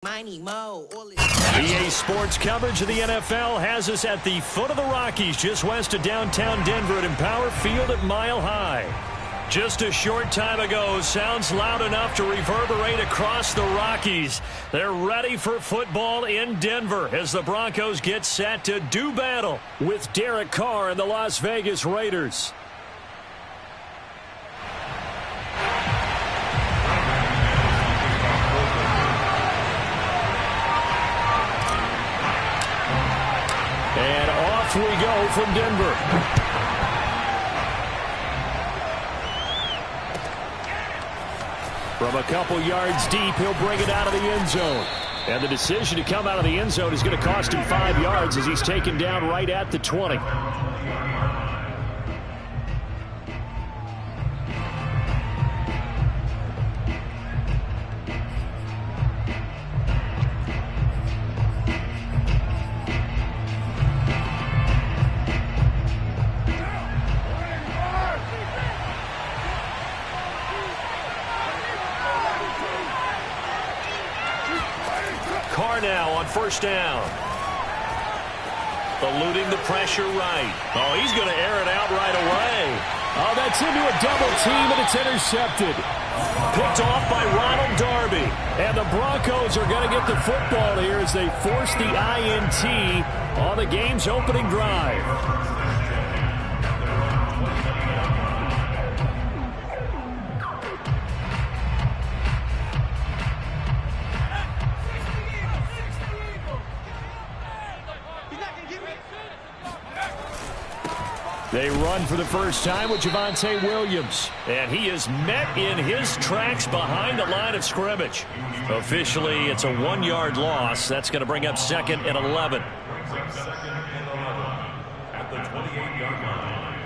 EA Sports coverage of the NFL has us at the foot of the Rockies, just west of downtown Denver at Empower Field at Mile High. Just a short time ago, sounds loud enough to reverberate across the Rockies. They're ready for football in Denver as the Broncos get set to do battle with Derek Carr and the Las Vegas Raiders. And off we go from Denver. From a couple yards deep, he'll bring it out of the end zone. And the decision to come out of the end zone is going to cost him 5 yards as he's taken down right at the 20. Now on first down. Eluding the pressure right. Oh, he's going to air it out right away. Oh, that's into a double team, and it's intercepted. Picked off by Ronald Darby. And the Broncos are going to get the football here as they force the INT on the game's opening drive. They run for the first time with Javonte Williams. And he is met in his tracks behind the line of scrimmage. Officially, it's a 1-yard loss. That's going to bring up 2nd and 11. At the 28-yard line.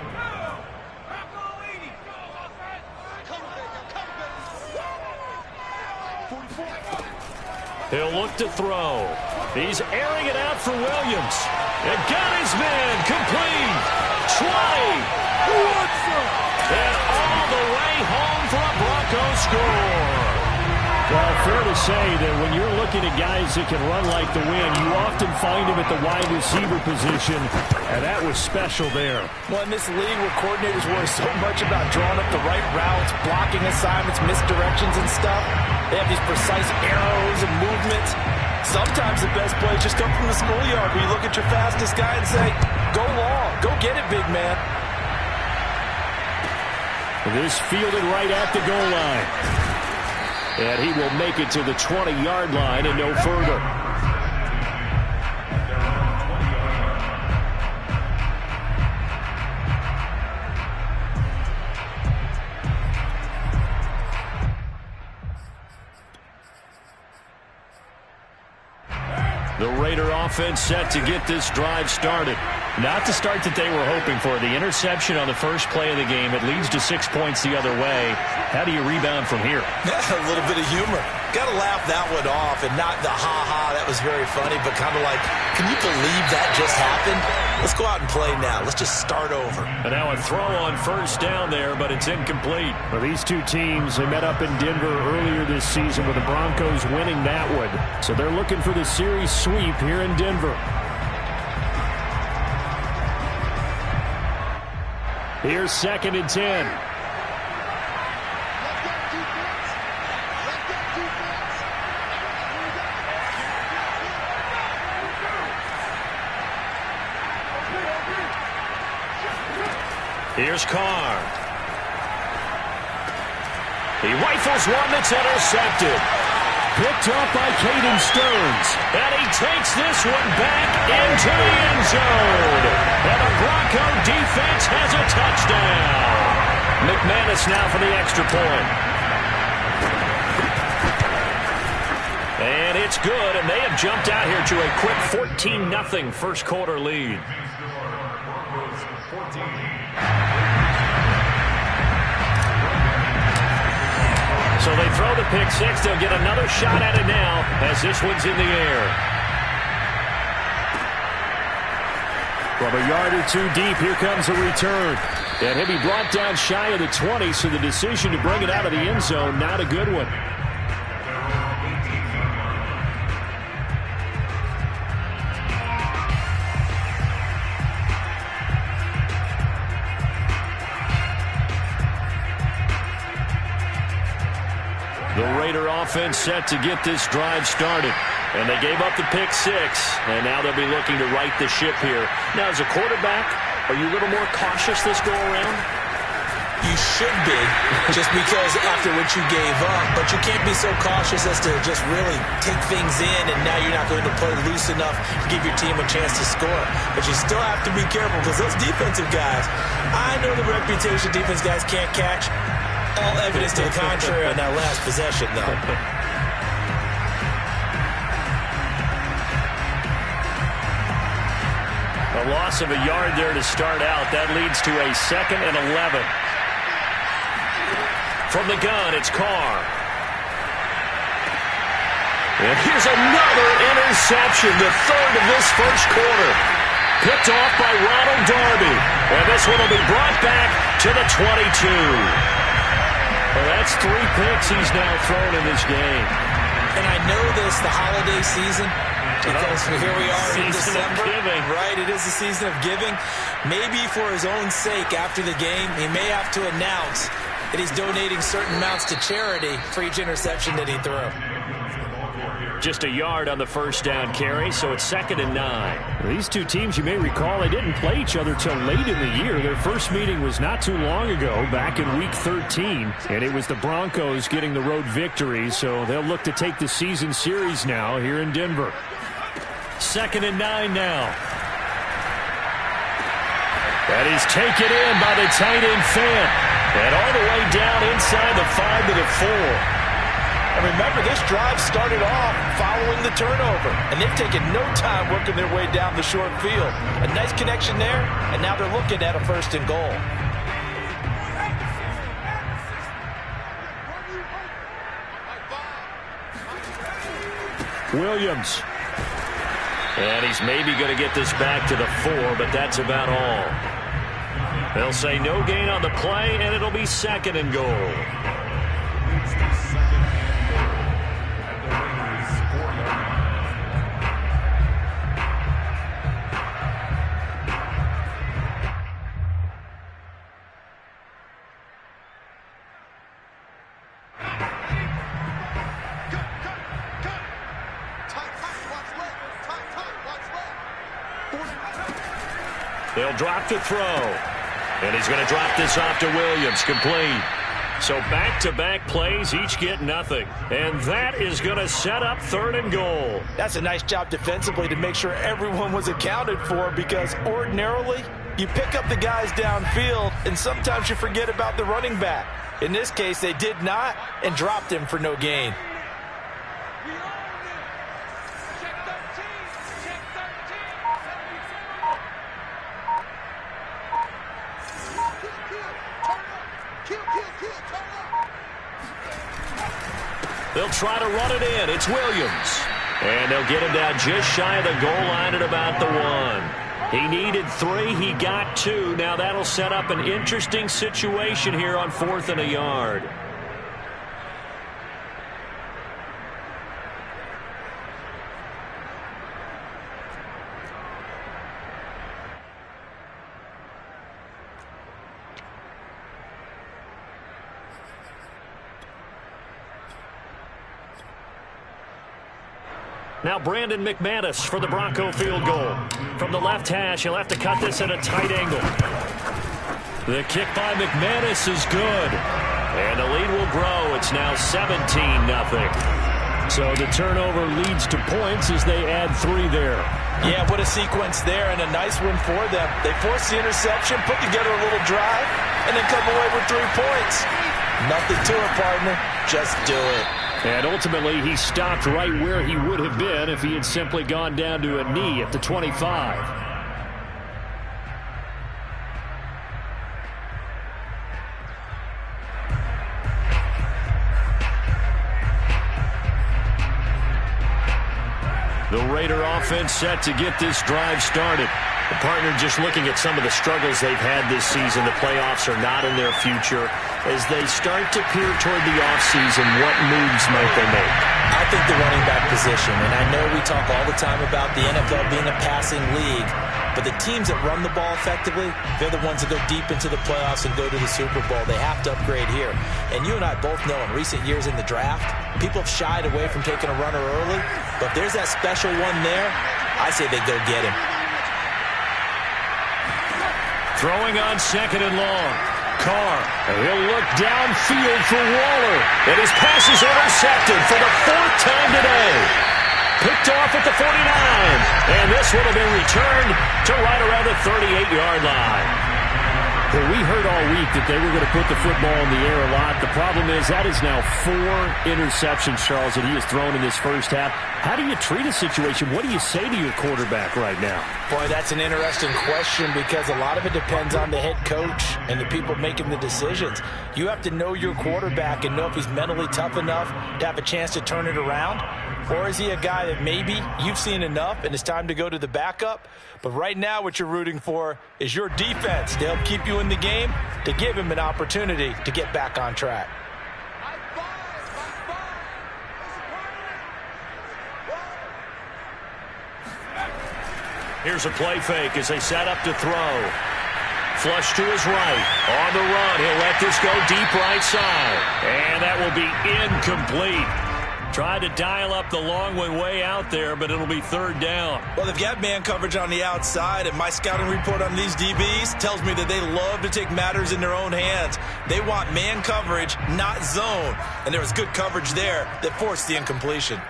He'll look to throw. He's airing it out for Williams. And got his man complete. 20. And all the way home for a Broncos score. Well, fair to say that when you're looking at guys that can run like the wind, you often find them at the wide receiver position, and that was special there. Well, in this league where coordinators worry so much about drawing up the right routes, blocking assignments, misdirections and stuff, they have these precise arrows and movements. Sometimes the best plays just come from the schoolyard where you look at your fastest guy and say, go long, go get it, big man. This fielded right at the goal line. And he will make it to the 20-yard line and no further. The Raider offense set to get this drive started. Not the start that they were hoping for. The interception on the first play of the game. It leads to 6 points the other way. How do you rebound from here? A little bit of humor. Got to laugh that one off and not the ha-ha. That was very funny, but kind of like, can you believe that just happened? Let's go out and play now. Let's just start over. And now a throw on first down there, but it's incomplete. Well, these two teams, they met up in Denver earlier this season with the Broncos winning that one. So they're looking for the series sweep here in Denver. Here's 2nd and 10. Here's Carr. He rifles one that's intercepted. Picked up by Caden Stearns. And he takes this one back into the end zone. And the Bronco defense has a touchdown. McManus now for the extra point. And it's good, and they have jumped out here to a quick 14-0 first quarter lead. So they throw the pick six. They'll get another shot at it now as this one's in the air. From a yard or two deep, here comes a return. And he'll be brought down shy of the 20, so the decision to bring it out of the end zone, not a good one. offense set to get this drive started. And they gave up the pick 6, and now they'll be looking to right the ship here. Now, as a quarterback, are you a little more cautious this go-around? You should be, just because after what you gave up. But you can't be so cautious as to just really take things in, and now you're not going to play loose enough to give your team a chance to score. But you still have to be careful, because those defensive guys, I know the reputation defense guys can't catch. All evidence to the contrary on that last possession, though. A loss of a yard there to start out. That leads to a 2nd and 11. From the gun, it's Carr. And here's another interception, the 3rd of this first quarter. Picked off by Ronald Darby. And this one will be brought back to the 22. Well, that's 3 picks he's now thrown in this game. And I know this, the holiday season, because here we are in December. Right, it is the season of giving. Maybe for his own sake after the game, he may have to announce that he's donating certain amounts to charity for each interception that he threw. Just a yard on the first down carry, so it's 2nd and 9. These two teams, you may recall, they didn't play each other till late in the year. Their first meeting was not too long ago, back in Week 13, and it was the Broncos getting the road victory, so they'll look to take the season series now here in Denver. 2nd and 9 now. That is taken in by the tight end Fant. And all the way down inside the 5 to the 4. And remember, this drive started off following the turnover. And they've taken no time working their way down the short field. A nice connection there, and now they're looking at a 1st and goal. Williams. And he's maybe going to get this back to the 4, but that's about all. They'll say no gain on the play, and it'll be 2nd and goal. They'll drop to throw. And he's going to drop this off to Williams, complete. So back-to-back plays, each get nothing. And that is going to set up 3rd and goal. That's a nice job defensively to make sure everyone was accounted for, because ordinarily you pick up the guys downfield and sometimes you forget about the running back. In this case, they did not and dropped him for no gain. They'll try to run it in. It's Williams. And they'll get him down just shy of the goal line at about the 1. He needed 3. He got 2. Now that'll set up an interesting situation here on 4th and a yard. Now Brandon McManus for the Bronco field goal. From the left hash, he'll have to cut this at a tight angle. The kick by McManus is good. And the lead will grow. It's now 17-0. So the turnover leads to points as they add 3 there. Yeah, what a sequence there, and a nice one for them. They force the interception, put together a little drive, and then come away with 3 points. Nothing to it, partner. Just do it. And ultimately, he stopped right where he would have been if he had simply gone down to a knee at the 25. The Raider offense set to get this drive started. The partner just looking at some of the struggles they've had this season. The playoffs are not in their future. As they start to peer toward the offseason, what moves might they make? I I think the running back position, and I know we talk all the time about the NFL being a passing league, but the teams that run the ball effectively, they're the ones that go deep into the playoffs and go to the Super Bowl. They have to upgrade here. And you and I both know in recent years in the draft, people have shied away from taking a runner early, but if there's that special one there, I say they go get him. Throwing on second and long. Carr, he'll look downfield for Waller. And his pass is intercepted for the 4th time today. Picked off at the 49. And this one will be returned to right around the 38-yard line. Well, we heard all week that they were going to put the football in the air a lot. The problem is that is now 4 interceptions, Charles, that he has thrown in this first half. How do you treat a situation? What do you say to your quarterback right now? Boy, that's an interesting question because a lot of it depends on the head coach and the people making the decisions. You have to know your quarterback and know if he's mentally tough enough to have a chance to turn it around. Or is he a guy that maybe you've seen enough and it's time to go to the backup? But right now what you're rooting for is your defense to help keep you in the game, to give him an opportunity to get back on track. Here's a play fake as they set up to throw. Flush to his right. On the run, he'll let this go deep right side. And that will be incomplete. Tried to dial up the long one way out there, but it'll be 3rd down. Well, they've got man coverage on the outside, and my scouting report on these DBs tells me that they love to take matters in their own hands. They want man coverage, not zone. And there was good coverage there that forced the incompletion.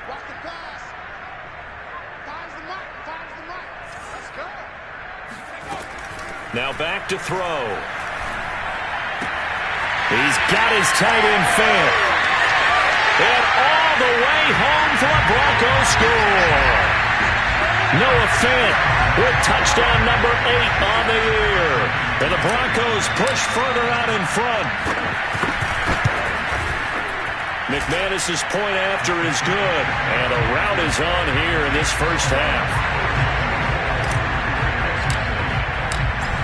Now back to throw. He's got his tight end fan. And all the way home for a Broncos score. Noah Fant with touchdown number 8 on the year. And the Broncos push further out in front. McManus's point after is good. And a rout is on here in this first half.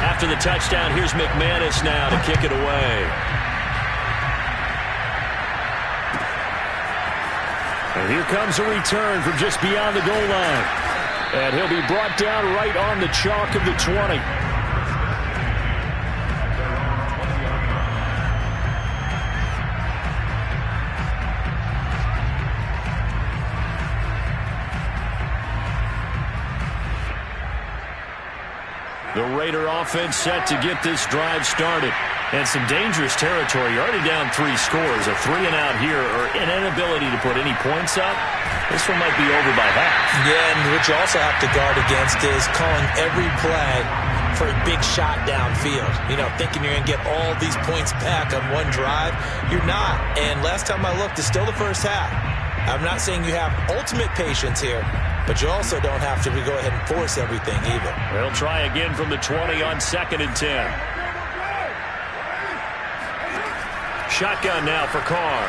After the touchdown, here's McManus now to kick it away. And here comes a return from just beyond the goal line. And he'll be brought down right on the chalk of the 20. The Raider offense set to get this drive started. And some dangerous territory. You're already down 3 scores. A 3-and-out here or an inability to put any points up. This one might be over by half. Yeah, and what you also have to guard against is calling every play for a big shot downfield. You know, thinking you're going to get all these points back on one drive. You're not. And last time I looked, it's still the first half. I'm not saying you have ultimate patience here, but you also don't have to go ahead and force everything either. They'll try again from the 20 on 2nd and 10. Shotgun now for Carr.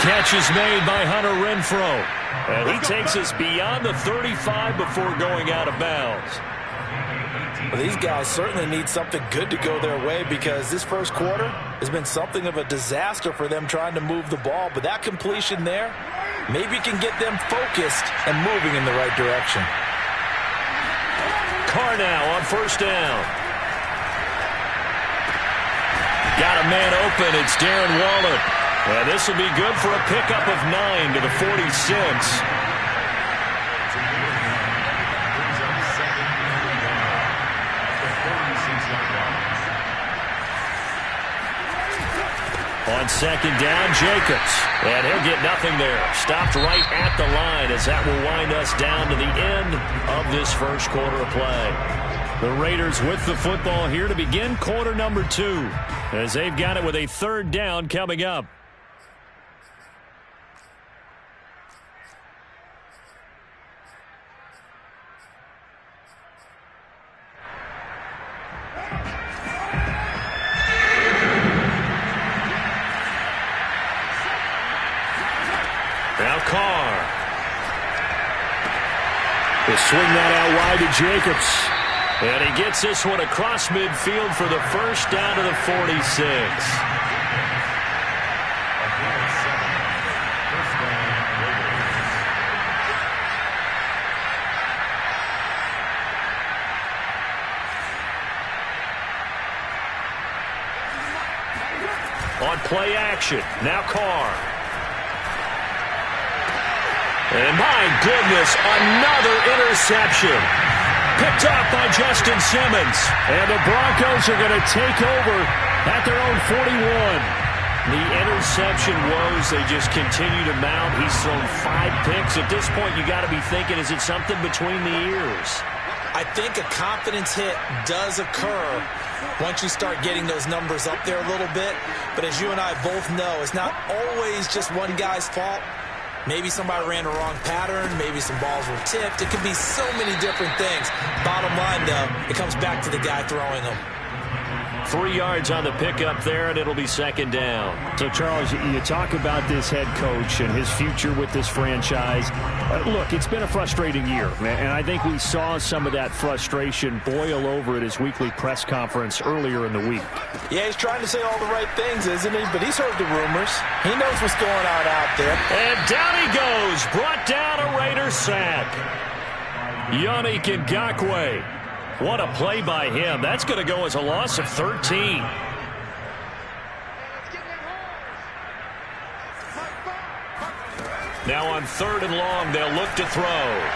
Catch is made by Hunter Renfrow. And he takes us beyond the 35 before going out of bounds. Well, these guys certainly need something good to go their way because this first quarter has been something of a disaster for them trying to move the ball. But that completion there maybe can get them focused and moving in the right direction. Carr now on 1st down. Got a man open. It's Darren Waller. And this will be good for a pickup of 9 to the 46. On 2nd down, Jacobs. And he'll get nothing there. Stopped right at the line as that will wind us down to the end of this first quarter of play. The Raiders with the football here to begin quarter number 2 as they've got it with a 3rd down coming up. Now Carr. He'll swing that out wide to Jacobs. And he gets this one across midfield for the first down to the 46. play action. Now Carr. And my goodness, another interception. Picked off by Justin Simmons. And the Broncos are going to take over at their own 41. The interception woes, they just continue to mount. He's thrown 5 picks. At this point, you got to be thinking, is it something between the ears? I think a confidence hit does occur once you start getting those numbers up there a little bit. But as you and I both know, it's not always just one guy's fault. Maybe somebody ran a wrong pattern. Maybe some balls were tipped. It can be so many different things. Bottom line, though, it comes back to the guy throwing them. 3 yards on the pickup there, and it'll be second down. So, Charles, you talk about this head coach and his future with this franchise. Look, it's been a frustrating year, and I think we saw some of that frustration boil over at his weekly press conference earlier in the week. Yeah, he's trying to say all the right things, isn't he? But he's heard the rumors. He knows what's going on out there. And down he goes, brought down a Raiders sack. Yannick Ngakoue. What a play by him. That's going to go as a loss of 13. Now on 3rd and long, they'll look to throw.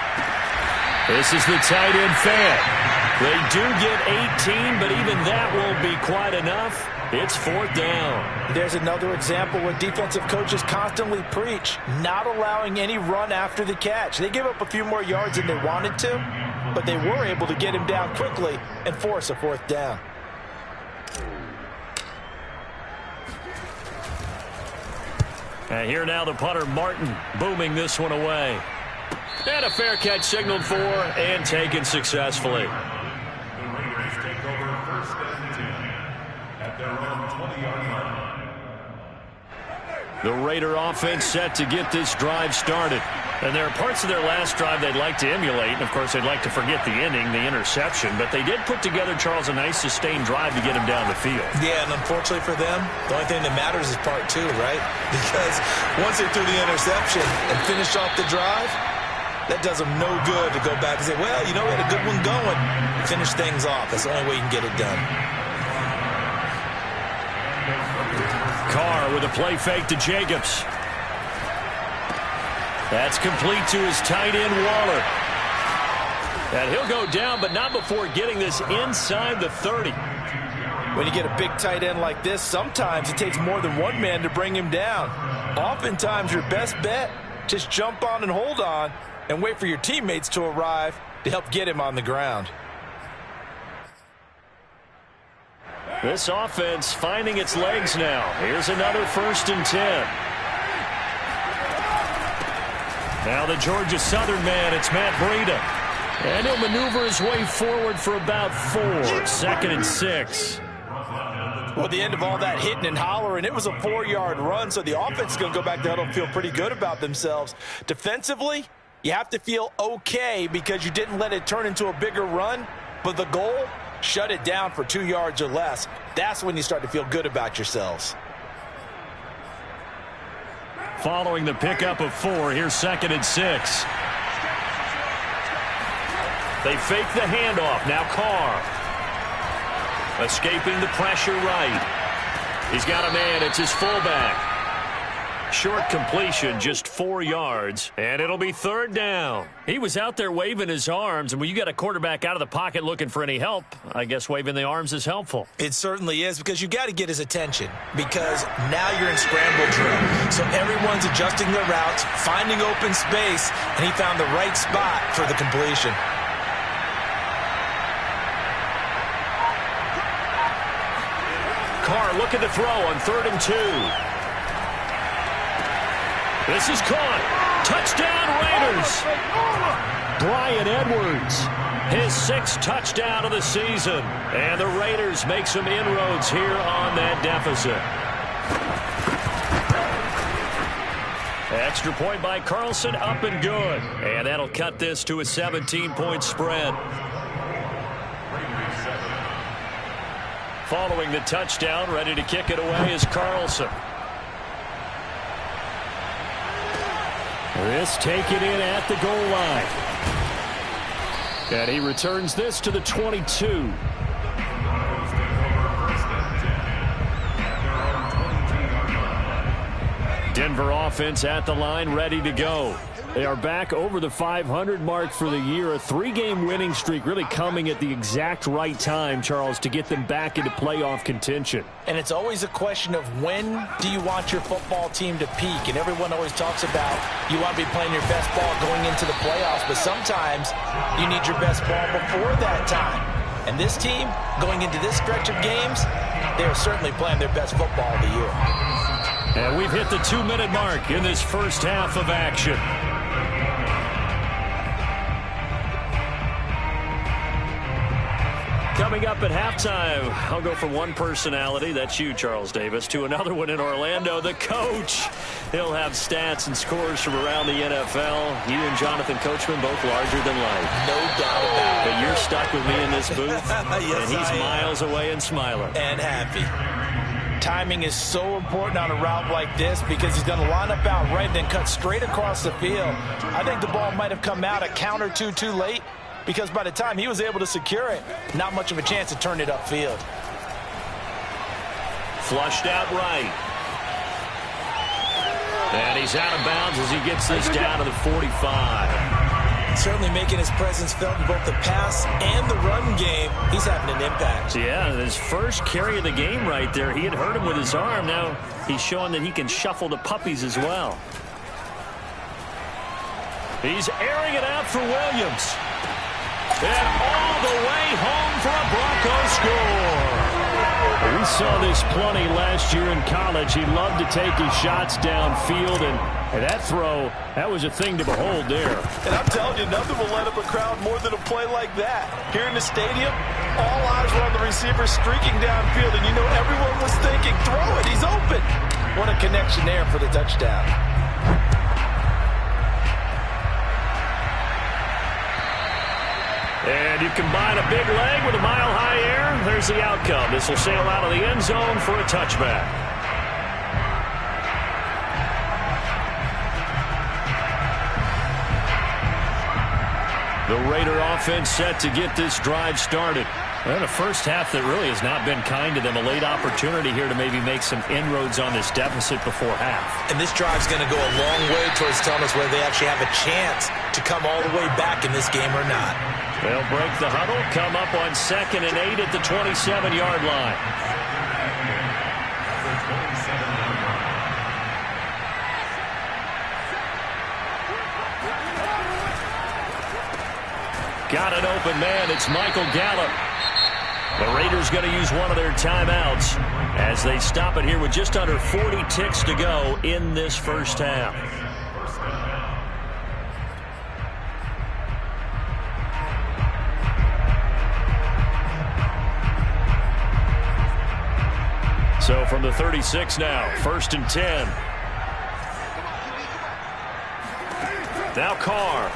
This is the tight end fan. They do get 18, but even that won't be quite enough. It's 4th down. There's another example where defensive coaches constantly preach, not allowing any run after the catch. They give up a few more yards than they wanted to, but they were able to get him down quickly and force a 4th down. And here now the punter, Martin, booming this one away. And a fair catch signaled for and taken successfully. The Raiders take over 1st and 10 at their own 20-yard line. The Raider offense set to get this drive started. And there are parts of their last drive they'd like to emulate. And, of course, they'd like to forget the inning, the interception. But they did put together, Charles, a nice sustained drive to get him down the field. Yeah, and unfortunately for them, the only thing that matters is part 2, right? Because once they threw the interception and finished off the drive, that does them no good to go back and say, well, you know, we had a good one going. Finish things off. That's the only way you can get it done. Carr with a play fake to Jacobs. That's complete to his tight end, Waller. And he'll go down, but not before getting this inside the 30. When you get a big tight end like this, sometimes it takes more than one man to bring him down. Oftentimes, your best bet, just jump on and hold on and wait for your teammates to arrive to help get him on the ground. This offense finding its legs now. Here's another 1st and 10. Now the Georgia Southern man, it's Matt Breida. And he'll maneuver his way forward for about 4. 2nd and 6. Well, at the end of all that hitting and hollering, it was a 4-yard run, so the offense is going to go back to huddle and feel pretty good about themselves. Defensively, you have to feel okay because you didn't let it turn into a bigger run, but the goal, shut it down for 2 yards or less. That's when you start to feel good about yourselves. Following the pickup of 4, here's 2nd and 6. They fake the handoff. Now Carr. Escaping the pressure right. He's got a man. It's his fullback. Short completion, just 4 yards, and it'll be 3rd down. He was out there waving his arms, and when you got a quarterback out of the pocket looking for any help, I guess waving the arms is helpful. It certainly is, because you got to get his attention, because now you're in scramble drill. So everyone's adjusting their routes, finding open space, and he found the right spot for the completion. Carr looking to throw on 3rd and 2. This is caught. Touchdown, Raiders. Bryan Edwards, his 6th touchdown of the season. And the Raiders make some inroads here on that deficit. Extra point by Carlson, up and good. And that'll cut this to a 17-point spread. Following the touchdown, ready to kick it away is Carlson. This taken in at the goal line. And he returns this to the 22. Denver offense at the line, ready to go. They are back over the 500 mark for the year. A 3-game winning streak really coming at the exact right time, Charles, to get them back into playoff contention. And it's always a question of when do you want your football team to peak? And everyone always talks about you want to be playing your best ball going into the playoffs, but sometimes you need your best ball before that time. And this team, going into this stretch of games, they are certainly playing their best football of the year. And we've hit the 2-minute mark in this first half of action. Coming up at halftime, I'll go from one personality, that's you, Charles Davis, to another one in Orlando, the coach. He'll have stats and scores from around the NFL. You and Jonathan Coachman both larger than life. No doubt about it. But you're stuck with me in this booth, yes, and he's miles away and smiling. And happy. Timing is so important on a route like this because he's going to line up out right and then cut straight across the field. I think the ball might have come out a count or two too late, because by the time he was able to secure it, not much of a chance to turn it upfield. Flushed out right. And he's out of bounds as he gets this down to the 45. Certainly making his presence felt in both the pass and the run game. He's having an impact. Yeah, his first carry of the game right there. He had hurt him with his arm. Now he's showing that he can shuffle the puppies as well. He's airing it out for Williams. And all the way home for a Bronco score. We saw this plenty last year in college. He loved to take his shots downfield, and that throw, that was a thing to behold there. And I'm telling you, nothing will light up a crowd more than a play like that. Here in the stadium, all eyes were on the receiver streaking downfield, and you know everyone was thinking, throw it, he's open. What a connection there for the touchdown. And you combine a big leg with a mile-high air, there's the outcome. This will sail out of the end zone for a touchback. The Raider offense set to get this drive started. Well, the first half that really has not been kind to them. A late opportunity here to maybe make some inroads on this deficit before half. And this drive's going to go a long way towards telling us whether they actually have a chance to come all the way back in this game or not. They'll break the huddle, come up on 2nd and 8 at the 27-yard line. Got an open man. It's Michael Gallup. The Raiders going to use one of their timeouts as they stop it here with just under 40 ticks to go in this first half. So from the 36 now, 1st and 10. Now Carr.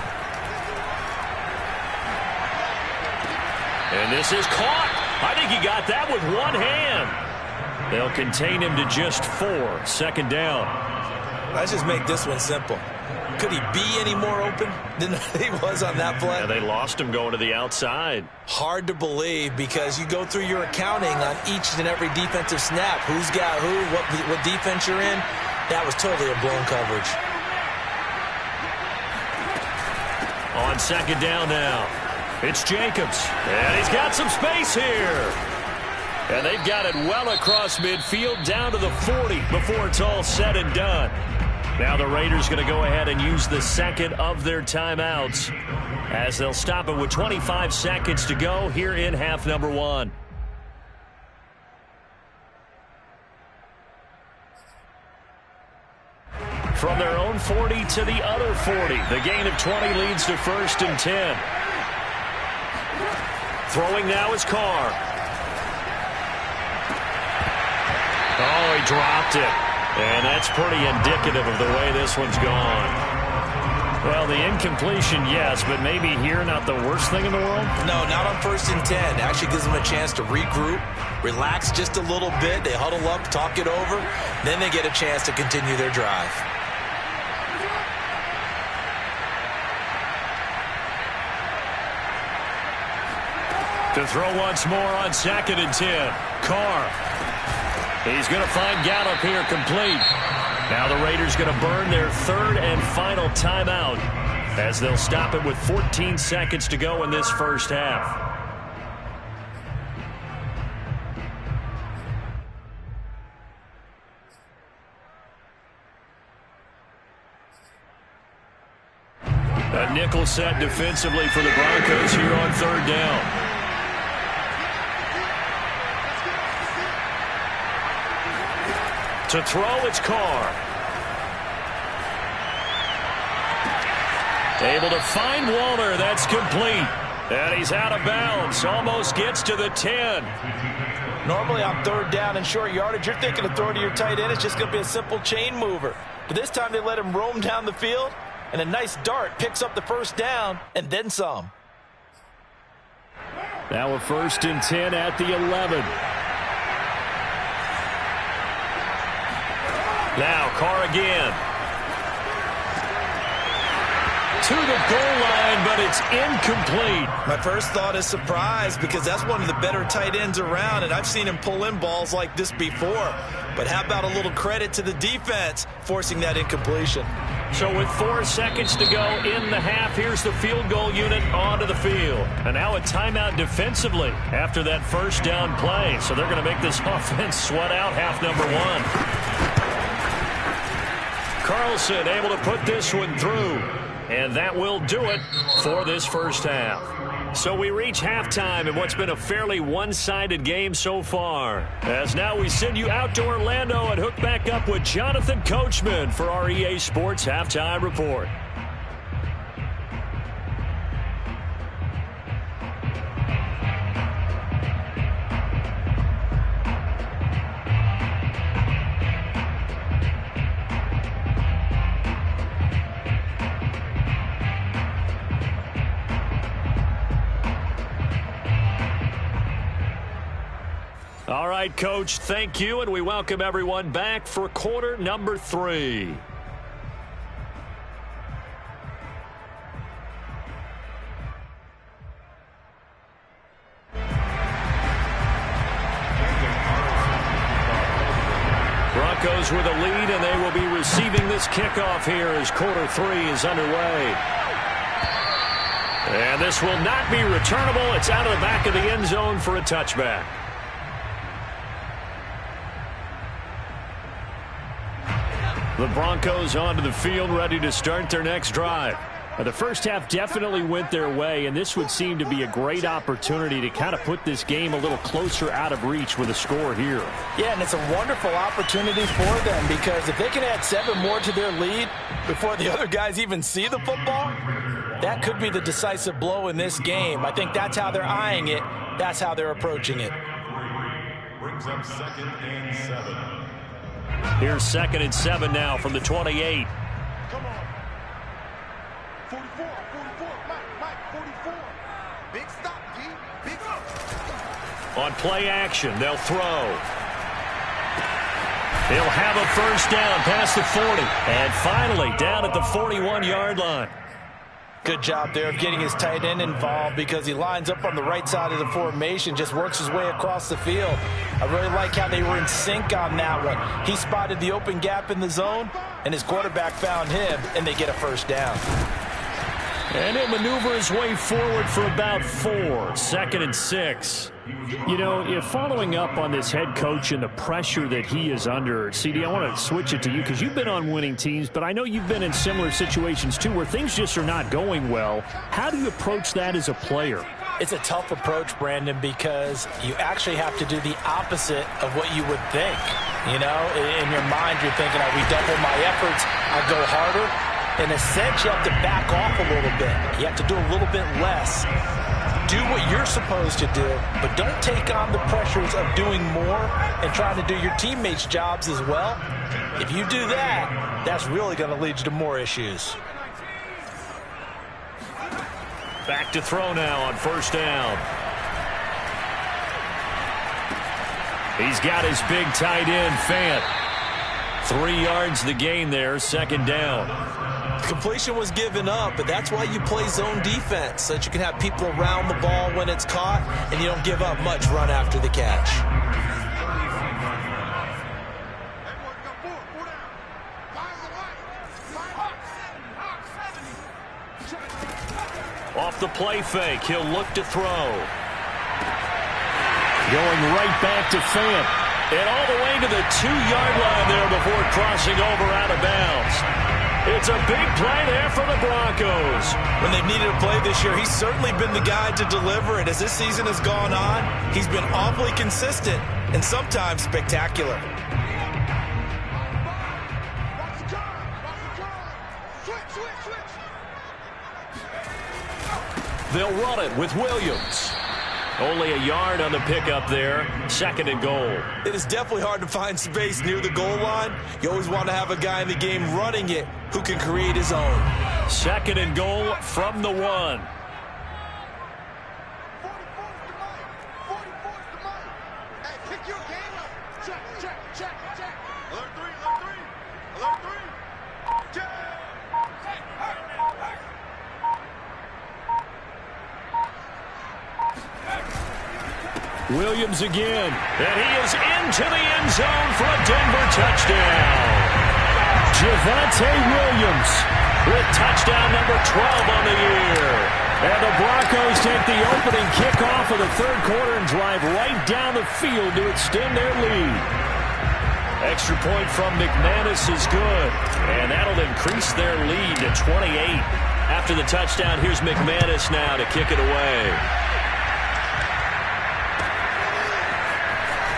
And this is caught. I think he got that with one hand. They'll contain him to just 4. 2nd down. Let's just make this one simple. Could he be any more open than he was on that play? Yeah, they lost him going to the outside. Hard to believe because you go through your accounting on each and every defensive snap. Who's got who, what defense you're in. That was totally a blown coverage. On 2nd down now. It's Jacobs, and he's got some space here. And they've got it well across midfield down to the 40 before it's all said and done. Now the Raiders going to go ahead and use the second of their timeouts as they'll stop it with 25 seconds to go here in half number 1. From their own 40 to the other 40. The gain of 20 leads to 1st and 10. Throwing now is Carr. Oh, he dropped it. And that's pretty indicative of the way this one's gone. Well, the incompletion, yes, but maybe here not the worst thing in the world? No, not on 1st and 10. Actually gives them a chance to regroup, relax just a little bit. They huddle up, talk it over. Then they get a chance to continue their drive. To throw once more on 2nd and 10. Carr. He's going to find Gallup here complete. Now the Raiders going to burn their third and final timeout as they'll stop it with 14 seconds to go in this first half. A nickel set defensively for the Broncos here on third down. To throw, it's Carr. Able to find Waller. That's complete. And he's out of bounds. Almost gets to the 10. Normally on third down and short yardage, you're thinking of throwing to your tight end. It's just going to be a simple chain mover. But this time they let him roam down the field. And a nice dart picks up the first down and then some. Now a 1st and 10 at the 11. Now Carr again. To the goal line, but it's incomplete. My first thought is surprise because that's one of the better tight ends around, and I've seen him pull in balls like this before. But how about a little credit to the defense forcing that incompletion? So with 4 seconds to go in the half, here's the field goal unit onto the field. And now a timeout defensively after that first down play. So they're going to make this offense sweat out half number 1. Carlson able to put this one through. And that will do it for this first half. So we reach halftime in what's been a fairly one-sided game so far. As now we send you out to Orlando and hook back up with Jonathan Coachman for our EA Sports Halftime Report. All right, Coach, thank you, and we welcome everyone back for quarter number 3. Broncos with a lead, and they will be receiving this kickoff here as quarter 3 is underway. And this will not be returnable. It's out of the back of the end zone for a touchback. The Broncos onto the field, ready to start their next drive. The first half definitely went their way, and this would seem to be a great opportunity to kind of put this game a little closer out of reach with a score here. Yeah, and it's a wonderful opportunity for them because if they can add 7 more to their lead before the other guys even see the football, that could be the decisive blow in this game. I think that's how they're eyeing it. That's how they're approaching it. Brings up 2nd and 7. Here's 2nd and 7 now from the 28. Come on. 44, Mike, 44. Big stop, D. Big stop. On play action, they'll throw. He'll have a first down past the 40. And finally down at the 41-yard line. Good job there of getting his tight end involved because he lines up on the right side of the formation, just works his way across the field. I really like how they were in sync on that one. He spotted the open gap in the zone, and his quarterback found him, and they get a first down. And he'll maneuver his way forward for about 4. 2nd and 6. You know, following up on this head coach and the pressure that he is under, CD, I want to switch it to you because you've been on winning teams, but I know you've been in similar situations too where things just are not going well. How do you approach that as a player? It's a tough approach, Brandon, because you actually have to do the opposite of what you would think. You know, in your mind, you're thinking, I redouble my efforts, I go harder. In a sense, you have to back off a little bit. You have to do a little bit less. Do what you're supposed to do, but don't take on the pressures of doing more and trying to do your teammates' jobs as well. If you do that, that's really going to lead you to more issues. Back to throw now on first down. He's got his big tight end, Fant. 3 yards the gain there, 2nd down. Completion was given up, but that's why you play zone defense, so that you can have people around the ball when it's caught, and you don't give up much run after the catch. Off the play fake, he'll look to throw. Going right back to Fant. And all the way to the 2-yard line there before crossing over out of bounds. It's a big play there for the Broncos. When they've needed a play this year, he's certainly been the guy to deliver. And as this season has gone on, he's been awfully consistent and sometimes spectacular. They'll run it with Williams. Only a yard on the pickup there. 2nd and goal. It is definitely hard to find space near the goal line. You always want to have a guy in the game running it who can create his own. 2nd and goal from the 1. Williams again, and he is into the end zone for a Denver touchdown. Javonte Williams with touchdown number 12 on the year. And the Broncos take the opening kickoff of the 3rd quarter and drive right down the field to extend their lead. Extra point from McManus is good, and that'll increase their lead to 28. After the touchdown, here's McManus now to kick it away.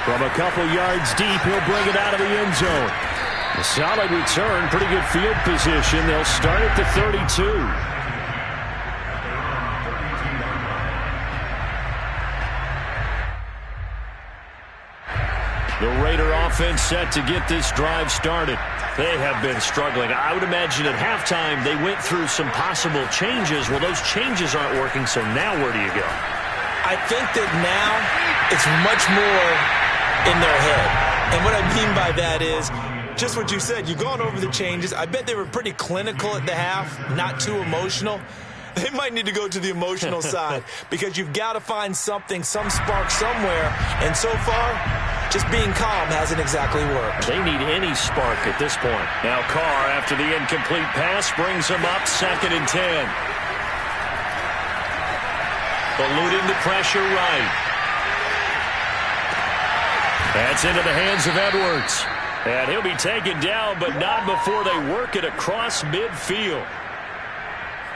From a couple yards deep, he'll bring it out of the end zone. A solid return, pretty good field position. They'll start at the 32. The Raider offense set to get this drive started. They have been struggling. I would imagine at halftime they went through some possible changes. Well, those changes aren't working, so now where do you go? I think that now it's much more in their head. And what I mean by that is just what you said. You've gone over the changes. I bet they were pretty clinical at the half, not too emotional. They might need to go to the emotional side because you've got to find something, some spark somewhere. And so far, just being calm hasn't exactly worked. They need any spark at this point. Now Carr, after the incomplete pass, brings him up 2nd and 10. Eluding the pressure right. That's into the hands of Edwards. And he'll be taken down, but not before they work it across midfield.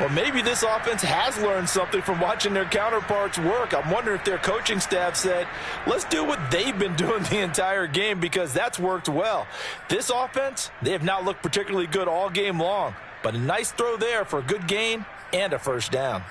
Well, maybe this offense has learned something from watching their counterparts work. I'm wondering if their coaching staff said, let's do what they've been doing the entire game because that's worked well. This offense, they have not looked particularly good all game long, but a nice throw there for a good gain and a 1st down.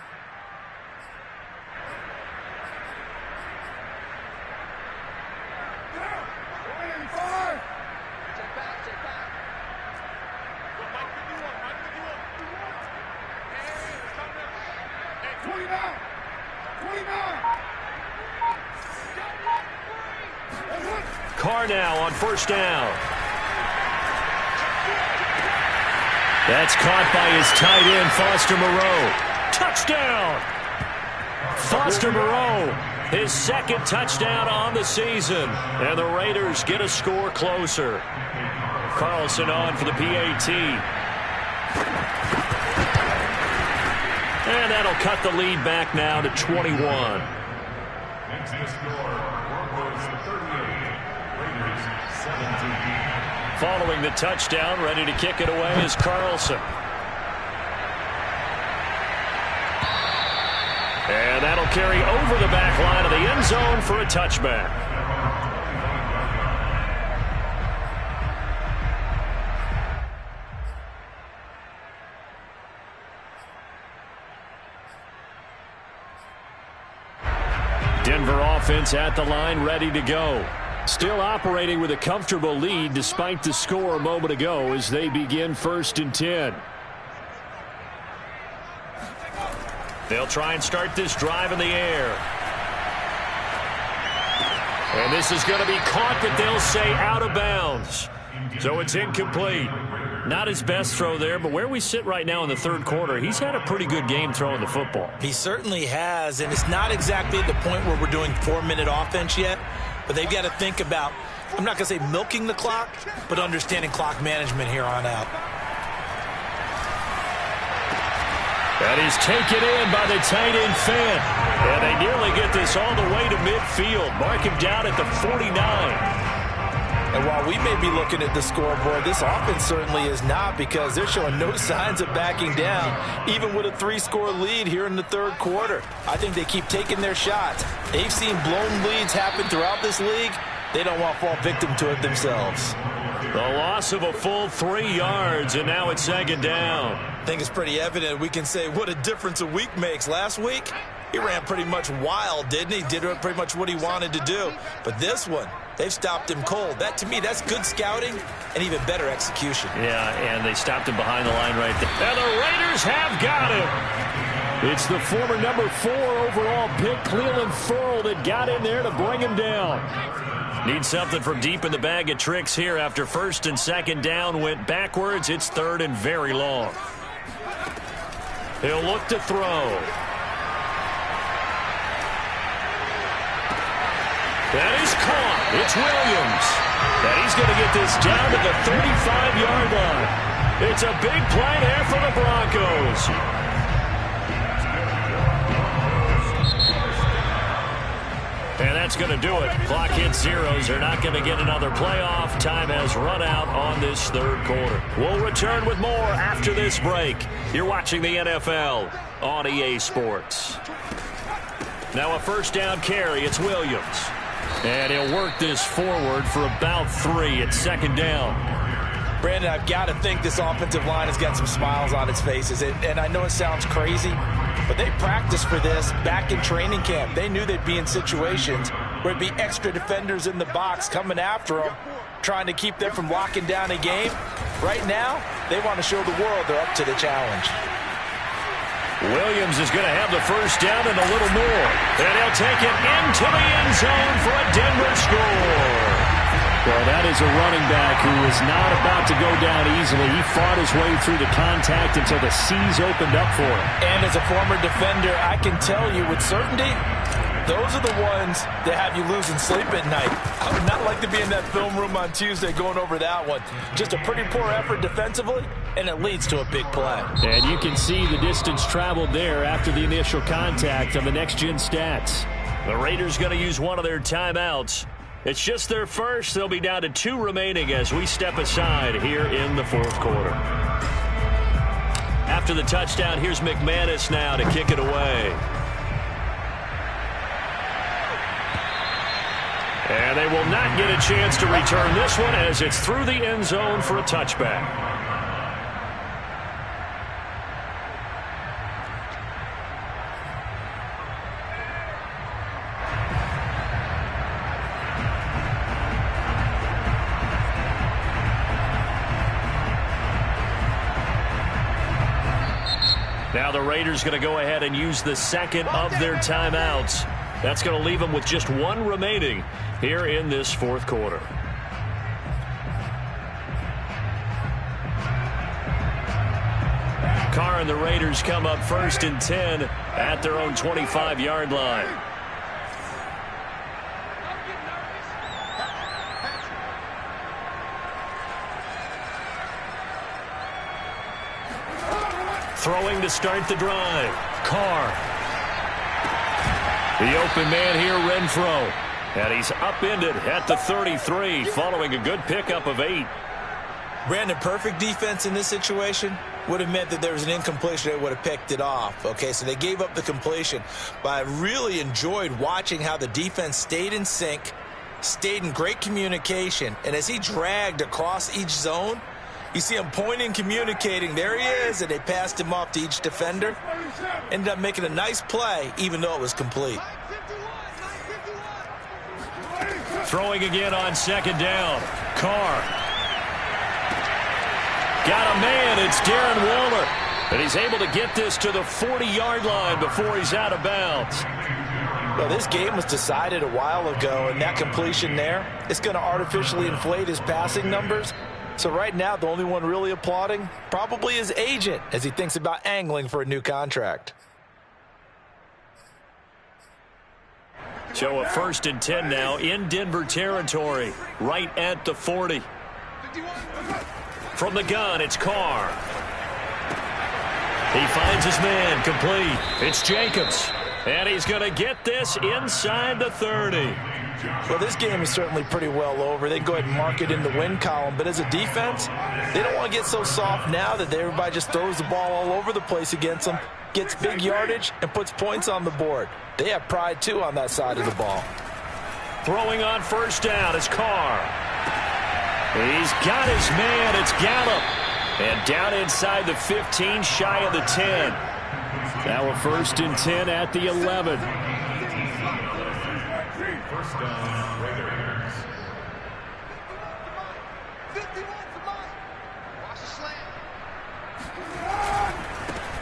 Carr now on 1st down. That's caught by his tight end, Foster Moreau. Touchdown! Foster Moreau, his 2nd touchdown on the season. And the Raiders get a score closer. Carlson on for the PAT. And that'll cut the lead back now to 21. Makes the score, Broncos 38, Raiders 17. Following the touchdown, ready to kick it away is Carlson. And that'll carry over the back line of the end zone for a touchback. Denver offense at the line, ready to go. Still operating with a comfortable lead despite the score a moment ago as they begin 1st and 10. They'll try and start this drive in the air. And this is going to be caught, but they'll say out of bounds. So it's incomplete. Not his best throw there, but where we sit right now in the 3rd quarter, he's had a pretty good game throwing the football. He certainly has, and it's not exactly at the point where we're doing 4-minute offense yet, but they've got to think about, I'm not going to say milking the clock, but understanding clock management here on out. And he's taken in by the tight end Fant. And they nearly get this all the way to midfield. Mark him down at the 49. And while we may be looking at the scoreboard, this offense certainly is not, because they're showing no signs of backing down, even with a 3-score lead here in the third quarter. I think they keep taking their shots. They've seen blown leads happen throughout this league. They don't want to fall victim to it themselves. The loss of a full 3 yards, and now it's second down. I think it's pretty evident. We can say what a difference a week makes. Last week, he ran pretty much wild, didn't he? Did pretty much what he wanted to do. But this one, they've stopped him cold. That, to me, that's good scouting and even better execution. Yeah, and they stopped him behind the line right there. And the Raiders have got him. It's the former number 4 overall pick, Cleveland Ferrell, that got in there to bring him down. Need something from deep in the bag of tricks here after first and second down went backwards. It's third and very long. He'll look to throw. That is caught. It's Williams. And he's going to get this down to the 35-yard line. It's a big play there for the Broncos. And that's going to do it. Clock hits zeros. They're not going to get another playoff. Time has run out on this third quarter. We'll return with more after this break. You're watching the NFL on EA Sports. Now a first down carry. It's Williams. And he'll work this forward for about 3 at second down. Brandon, I've got to think this offensive line has got some smiles on its faces. And I know it sounds crazy, but they practiced for this back in training camp. They knew they'd be in situations where it'd be extra defenders in the box coming after them, trying to keep them from locking down a game. Right now, they want to show the world they're up to the challenge. Williams is going to have the first down and a little more. And he'll take it into the end zone for a Denver score. Well, that is a running back who is not about to go down easily. He fought his way through the contact until the seas opened up for him. And as a former defender, I can tell you with certainty, those are the ones that have you losing sleep at night. I would not like to be in that film room on Tuesday going over that one. Just a pretty poor effort defensively, and it leads to a big play. And you can see the distance traveled there after the initial contact on the next-gen stats. The Raiders going to use one of their timeouts. It's just their first. They'll be down to 2 remaining as we step aside here in the fourth quarter. After the touchdown, here's McManus now to kick it away. And they will not get a chance to return this one as it's through the end zone for a touchback. Now the Raiders going to go ahead and use the second of their timeouts. That's going to leave them with just 1 remaining here in this fourth quarter. Carr and the Raiders come up first and 10 at their own 25-yard line. Throwing to start the drive. Carr. The open man here, Renfro. And he's upended at the 33 following a good pickup of 8. Brandon, perfect defense in this situation would have meant that there was an incompletion. They would have picked it off. Okay, so they gave up the completion. But I really enjoyed watching how the defense stayed in sync, stayed in great communication. And as he dragged across each zone, you see him pointing, communicating. There he is, and they passed him off to each defender. Ended up making a nice play, even though it was complete. Throwing again on second down. Carr. Got a man. It's Darren Waller. And he's able to get this to the 40-yard line before he's out of bounds. Well, this game was decided a while ago, and that completion there, it's going to artificially inflate his passing numbers. So right now, the only one really applauding probably his agent as he thinks about angling for a new contract. So a first and 10 now in Denver territory, right at the 40. From the gun, it's Carr. He finds his man, complete. It's Jacobs. And he's going to get this inside the 30. Well, this game is certainly pretty well over. They can go ahead and mark it in the win column. But as a defense, they don't want to get so soft now that everybody just throws the ball all over the place against them, gets big yardage, and puts points on the board. They have pride, too, on that side of the ball. Throwing on first down is Carr. He's got his man. It's Gallup. And down inside the 15, shy of the 10. Now a 1st and 10 at the 11. First down, Raiders.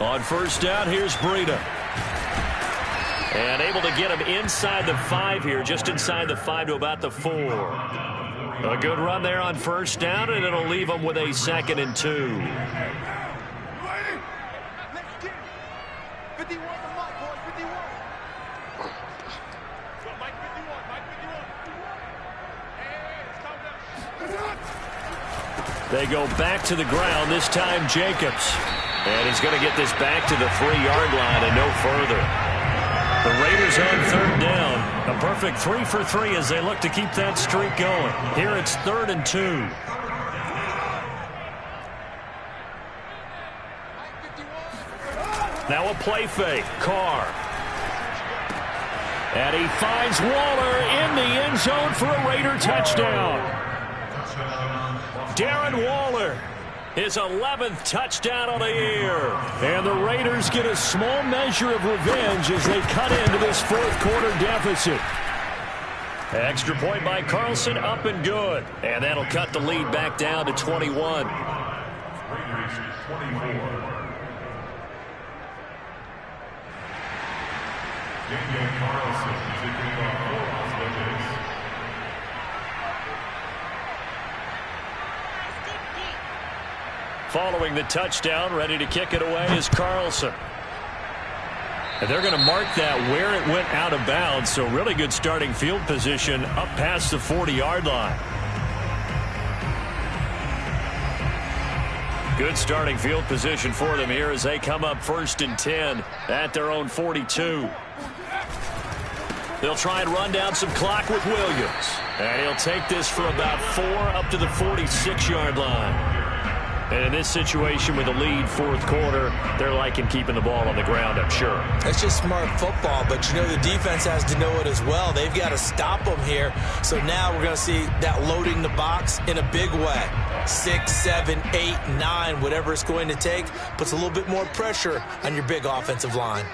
On first down, here's Breida. And able to get him inside the 5 here, just inside the 5 to about the 4. A good run there on first down, and it'll leave him with a 2nd and 2. They go back to the ground, this time Jacobs. And he's going to get this back to the 3-yard line and no further. The Raiders on 3rd down. A perfect 3 for 3 as they look to keep that streak going. Here it's 3rd and 2. Now a play fake. Carr. And he finds Waller in the end zone for a Raider touchdown. Darren Waller, his 11th touchdown on the year. And the Raiders get a small measure of revenge as they cut into this 4th quarter deficit. Extra point by Carlson, up and good. And that'll cut the lead back down to 21. Raiders 24. Daniel Carlson taking off for Las Vegas. Following the touchdown, ready to kick it away is Carlson. And they're going to mark that where it went out of bounds, so really good starting field position up past the 40-yard line. Good starting field position for them here as they come up 1st and 10 at their own 42. They'll try and run down some clock with Williams. And he'll take this for about 4 up to the 46-yard line. And in this situation with a lead 4th quarter, they're liking keeping the ball on the ground, I'm sure. That's just smart football, but you know the defense has to know it as well. They've got to stop them here. So now we're going to see that loading the box in a big way. 6, 7, 8, 9, whatever it's going to take, puts a little bit more pressure on your big offensive line.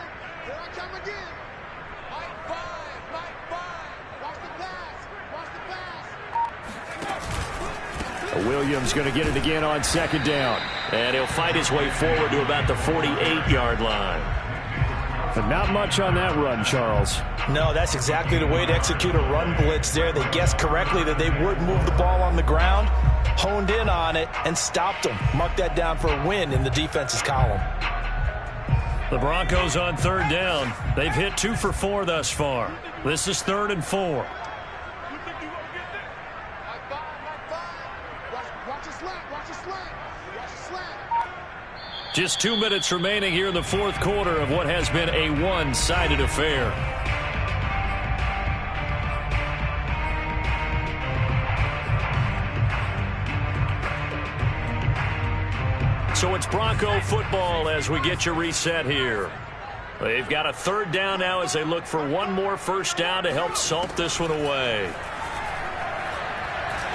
Williams going to get it again on 2nd down. And he'll fight his way forward to about the 48-yard line. But not much on that run, Charles. No, that's exactly the way to execute a run blitz there. They guessed correctly that they would move the ball on the ground, honed in on it, and stopped them. Mark that down for a win in the defense's column. The Broncos on 3rd down. They've hit 2 for 4 thus far. This is 3rd and 4. Just 2 minutes remaining here in the 4th quarter of what has been a one-sided affair. So it's Bronco football as we get you reset here. They've got a 3rd down now as they look for one more 1st down to help salt this one away.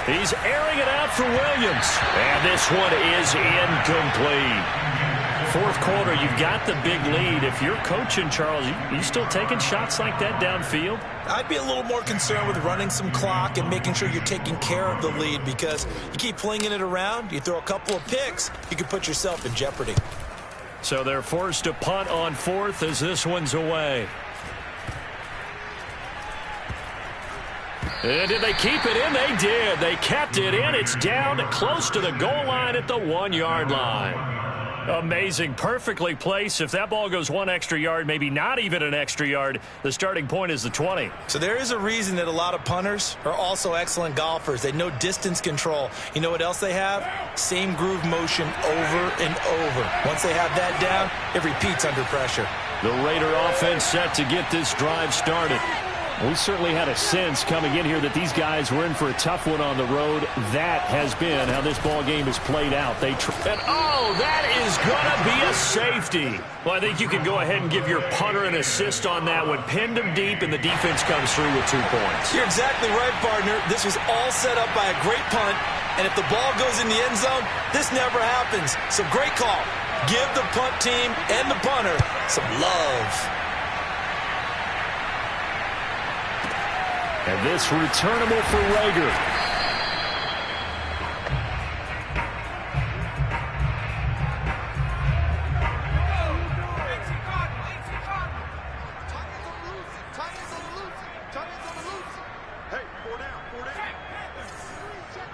He's airing it out for Williams. And this one is incomplete. 4th quarter, you've got the big lead. If you're coaching, Charles, you still taking shots like that downfield? I'd be a little more concerned with running some clock and making sure you're taking care of the lead, because you keep flinging it around, you throw a couple of picks, you could put yourself in jeopardy. So they're forced to punt on 4th as this one's away. And did they keep it in? They did. They kept it in. It's down close to the goal line at the 1-yard line. Amazing. Perfectly placed. If that ball goes 1 extra yard, maybe not even an extra yard, the starting point is the 20. So there is a reason that a lot of punters are also excellent golfers. They know distance control. You know what else they have? Same groove motion over and over. Once they have that down, it repeats under pressure. The Raider offense set to get this drive started. We certainly had a sense coming in here that these guys were in for a tough one on the road. That has been how this ball game is played out. And that is going to be a safety. Well, I think you can go ahead and give your punter an assist on that one. Pinned him deep, and the defense comes through with 2 points. You're exactly right, partner. This was all set up by a great punt, and if the ball goes in the end zone, this never happens. So great call. Give the punt team and the punter some love. And this returnable for Rager. Hey, 4 down, 4 down. Check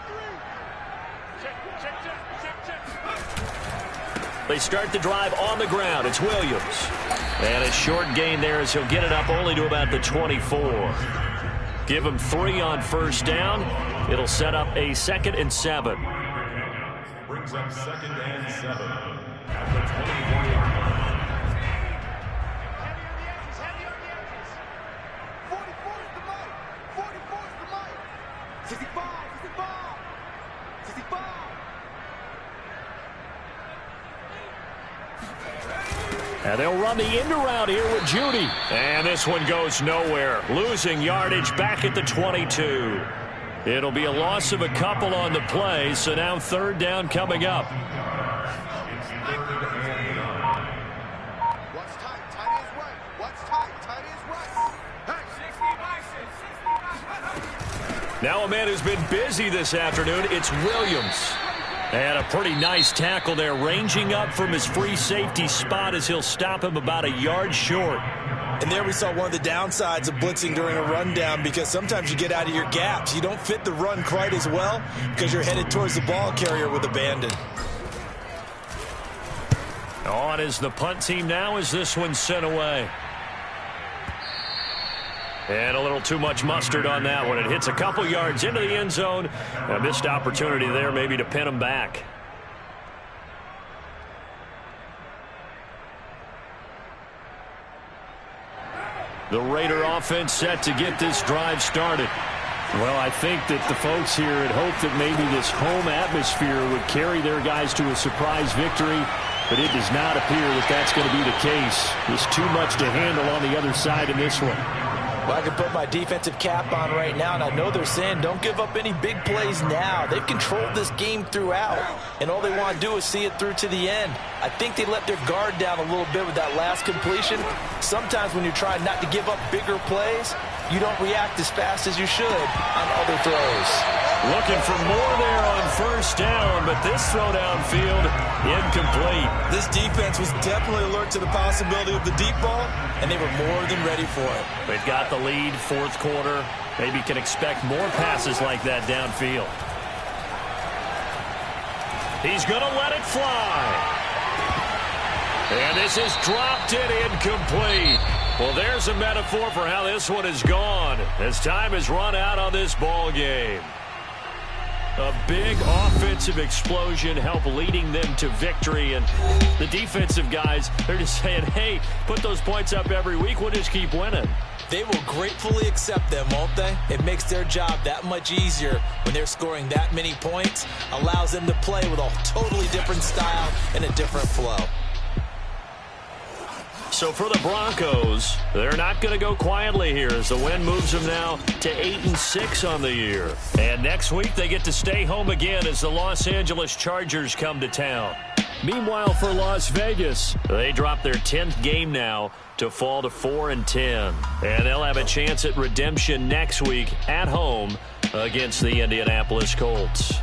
3. They start the drive on the ground. It's Williams. And a short gain there as he'll get it up only to about the 24. Give him 3 on first down. It'll set up a 2nd and 7. Brings up 2nd and 7 at the 24-yard line. 44 is the mic. 44 is the mic. 65, 65, 65. And they'll run the end around here with Judy. And this one goes nowhere. Losing yardage back at the 22. It'll be a loss of a couple on the play, so now 3rd down coming up. It's 3rd and 9. What's tight? Tight is right. What's tight? Tight is right. Hey, 60 Now a man who's been busy this afternoon, it's Williams. And a pretty nice tackle there, ranging up from his free safety spot as he'll stop him about a yard short. And there we saw one of the downsides of blitzing during a rundown, because sometimes you get out of your gaps. You don't fit the run quite as well because you're headed towards the ball carrier with abandon. On is the punt team now as this one's sent away. And a little too much mustard on that one. It hits a couple yards into the end zone. A missed opportunity there maybe to pin him back. The Raider offense set to get this drive started. Well, I think that the folks here had hoped that maybe this home atmosphere would carry their guys to a surprise victory, but it does not appear that that's going to be the case. There's too much to handle on the other side in this one. Well, I can put my defensive cap on right now, and I know they're saying don't give up any big plays now. They've controlled this game throughout, and all they want to do is see it through to the end. I think they let their guard down a little bit with that last completion. Sometimes when you're trying not to give up bigger plays, you don't react as fast as you should on other throws. Looking for more there on first down, but this throw downfield incomplete. This defense was definitely alert to the possibility of the deep ball, and they were more than ready for it. They've got the lead, 4th quarter. Maybe can expect more passes like that downfield. He's going to let it fly. And this is dropped in incomplete. Well, there's a metaphor for how this one is gone as time has run out on this ball game. A big offensive explosion helped leading them to victory. And the defensive guys, they're just saying, hey, put those points up every week. We'll just keep winning. They will gratefully accept them, won't they? It makes their job that much easier when they're scoring that many points. Allows them to play with a totally different style and a different flow. So for the Broncos, they're not going to go quietly here as the win moves them now to 8-6 on the year. And next week they get to stay home again as the Los Angeles Chargers come to town. Meanwhile for Las Vegas, they drop their 10th game now to fall to 4-10. And they'll have a chance at redemption next week at home against the Indianapolis Colts.